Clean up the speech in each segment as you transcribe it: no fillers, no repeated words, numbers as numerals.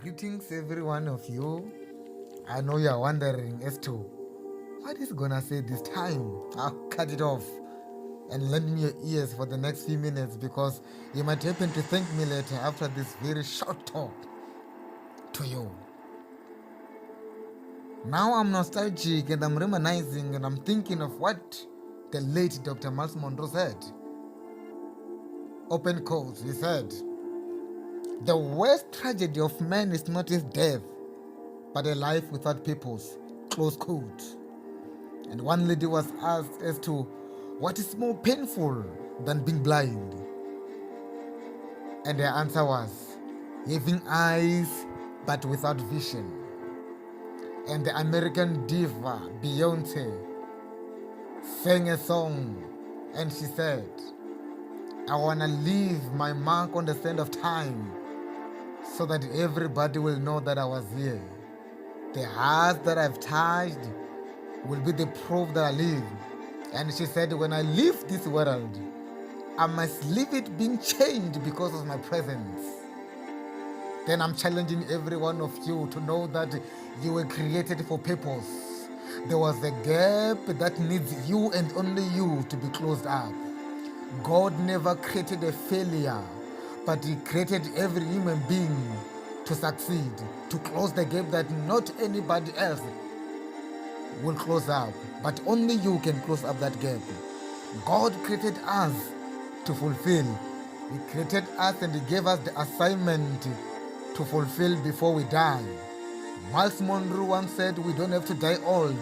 Greetings, every one of you. I know you are wondering as to what is gonna say this time. I'll cut it off and lend me your ears for the next few minutes because you might happen to thank me later after this very short talk to you. Now I'm nostalgic and I'm reminiscing and I'm thinking of what the late Dr. Miles Monroe said. Open quotes, he said, "The worst tragedy of man is not his death, but a life without purpose." Close quote. And one lady was asked as to what is more painful than being blind. And her answer was having eyes but without vision. And the American diva Beyonce sang a song and she said, "I want to leave my mark on the sand of time so that everybody will know that I was here. The hearts that I've touched will be the proof that I live." And she said, "When I leave this world, I must leave it being changed because of my presence." Then I'm challenging every one of you to know that you were created for purpose. There was a gap that needs you and only you to be closed up. God never created a failure, but He created every human being to succeed, to close the gap that not anybody else will close up, but only you can close up that gap. God created us to fulfill. He created us and He gave us the assignment to fulfill before we die. Miles Monroe once said, "We don't have to die old,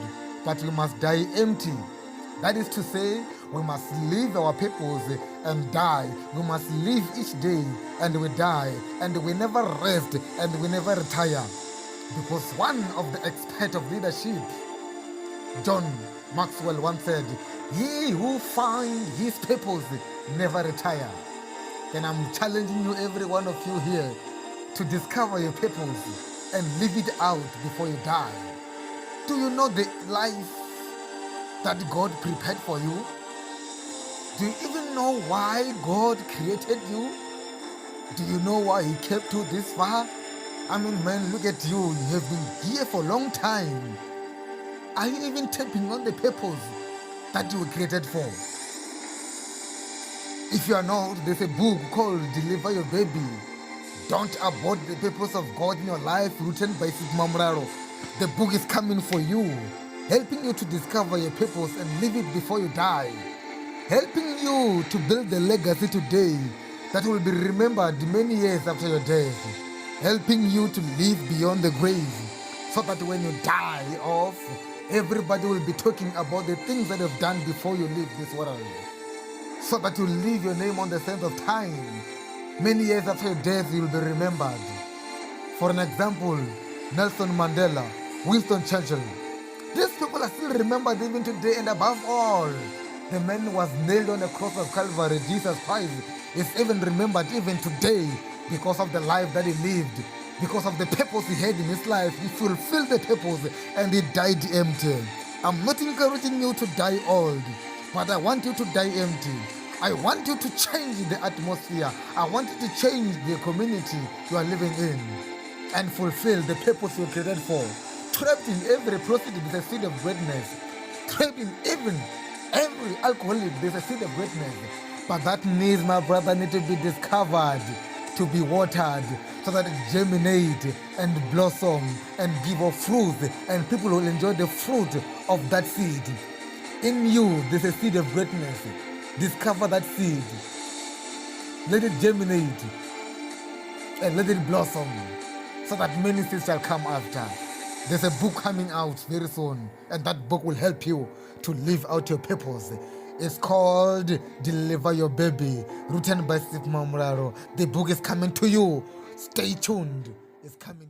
but we must die empty." That is to say, we must live our purpose and die. We must live each day and we die, and we never rest and we never retire. Because one of the experts of leadership, John Maxwell, once said, "He who finds his purpose never retire." Then I'm challenging you, every one of you here, to discover your purpose and live it out before you die. Do you know the life that God prepared for you? Do you even know why God created you? Do you know why He kept you this far? I mean, man, look at you. You have been here for a long time. Are you even tapping on the purpose that you were created for? If you are not, there's a book called Deliver Your Baby. Don't abort the purpose of God in your life, written by Mulalo. The book is coming for you, helping you to discover your purpose and live it before you die. Helping you to build the legacy today that will be remembered many years after your death. Helping you to live beyond the grave so that when you die off, everybody will be talking about the things that you've done before you leave this world. So that you leave your name on the sands of time. Many years after your death, you will be remembered. For an example, Nelson Mandela, Winston Churchill. These people are still remembered even today, and above all, the man who was nailed on the cross of Calvary, Jesus Christ, is even remembered even today because of the life that he lived, because of the purpose he had in his life. He fulfilled the purpose and he died empty. I'm not encouraging you to die old, but I want you to die empty. I want you to change the atmosphere. I want you to change the community you are living in and fulfill the purpose you were created for. Trapped in every prostitute is a seed of greatness. Trapped in even every alcoholic, there's a seed of greatness. But that needs, my brother, need to be discovered, to be watered, so that it germinate and blossom and give off fruit, and people will enjoy the fruit of that seed. In you, there's a seed of greatness. Discover that seed. Let it germinate and let it blossom so that many seeds shall come after. There's a book coming out very soon, and that book will help you to live out your purpose. It's called Deliver Your Baby, written by Mulalo. The book is coming to you. Stay tuned. It's coming.